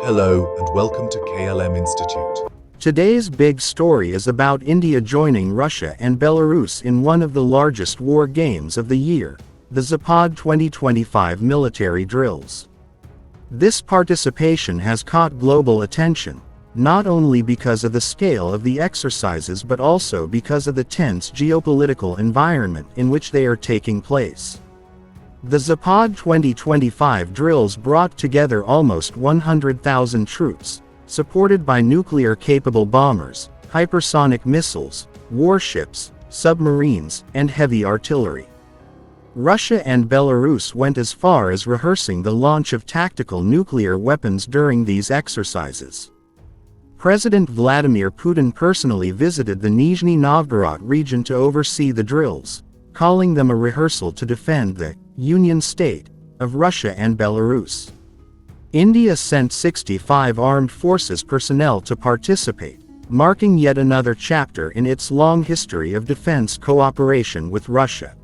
Hello and welcome to KLM Institute. Today's big story is about India joining Russia and Belarus in one of the largest war games of the year, the Zapad 2025 military drills. This participation has caught global attention, not only because of the scale of the exercises but also because of the tense geopolitical environment in which they are taking place. The Zapad 2025 drills brought together almost 100,000 troops, supported by nuclear-capable bombers, hypersonic missiles, warships, submarines, and heavy artillery. Russia and Belarus went as far as rehearsing the launch of tactical nuclear weapons during these exercises. President Vladimir Putin personally visited the Nizhny Novgorod region to oversee the drills, calling them a rehearsal to defend the Union State of Russia and Belarus. India sent 65 armed forces personnel to participate, marking yet another chapter in its long history of defense cooperation with Russia.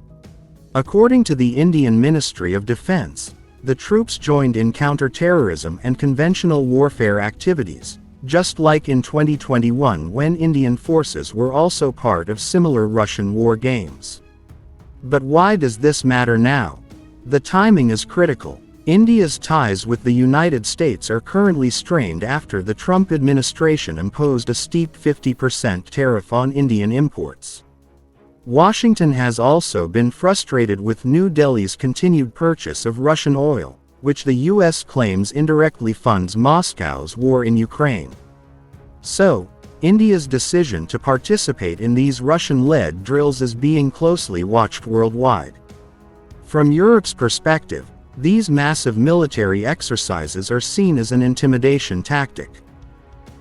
According to the Indian Ministry of Defense, the troops joined in counter-terrorism and conventional warfare activities, just like in 2021 when Indian forces were also part of similar Russian war games. But why does this matter now? The timing is critical. India's ties with the United States are currently strained after the Trump administration imposed a steep 50% tariff on Indian imports. Washington has also been frustrated with New Delhi's continued purchase of Russian oil, which the U.S. claims indirectly funds Moscow's war in Ukraine. So, India's decision to participate in these Russian-led drills is being closely watched worldwide. From Europe's perspective, these massive military exercises are seen as an intimidation tactic.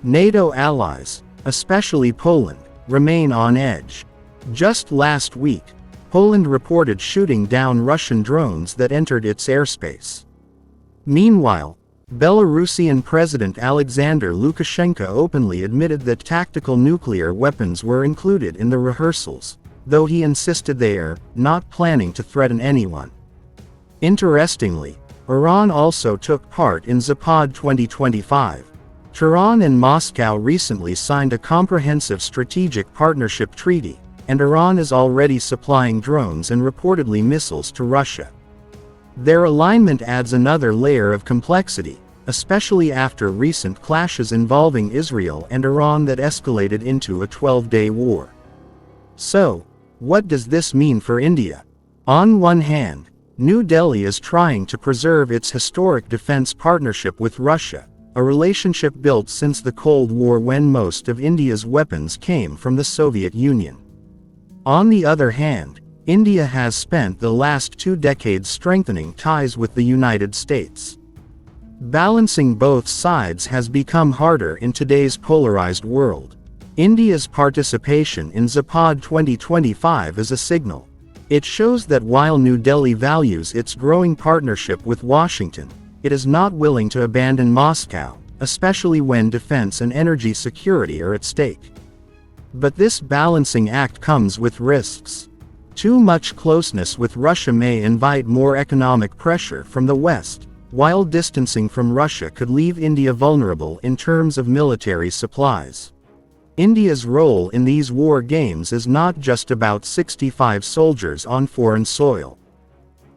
NATO allies, especially Poland, remain on edge. Just last week, Poland reported shooting down Russian drones that entered its airspace. Meanwhile, Belarusian President Alexander Lukashenko openly admitted that tactical nuclear weapons were included in the rehearsals, though he insisted they are not planning to threaten anyone. Interestingly, Iran also took part in Zapad 2025. Tehran and Moscow recently signed a comprehensive strategic partnership treaty, and Iran is already supplying drones and reportedly missiles to Russia. Their alignment adds another layer of complexity, especially after recent clashes involving Israel and Iran that escalated into a 12-day war. So, what does this mean for India? On one hand, New Delhi is trying to preserve its historic defense partnership with Russia, a relationship built since the Cold War when most of India's weapons came from the Soviet Union. On the other hand, India has spent the last 2 decades strengthening ties with the United States. Balancing both sides has become harder in today's polarized world. India's participation in Zapad 2025 is a signal. It shows that while New Delhi values its growing partnership with Washington, it is not willing to abandon Moscow, especially when defense and energy security are at stake. But this balancing act comes with risks. Too much closeness with Russia may invite more economic pressure from the West, while distancing from Russia could leave India vulnerable in terms of military supplies. India's role in these war games is not just about 65 soldiers on foreign soil.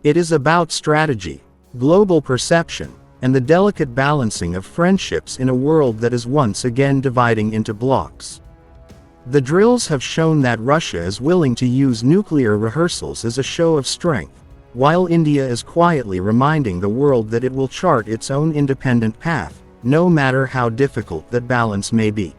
It is about strategy, global perception, and the delicate balancing of friendships in a world that is once again dividing into blocs. The drills have shown that Russia is willing to use nuclear rehearsals as a show of strength, while India is quietly reminding the world that it will chart its own independent path, no matter how difficult that balance may be.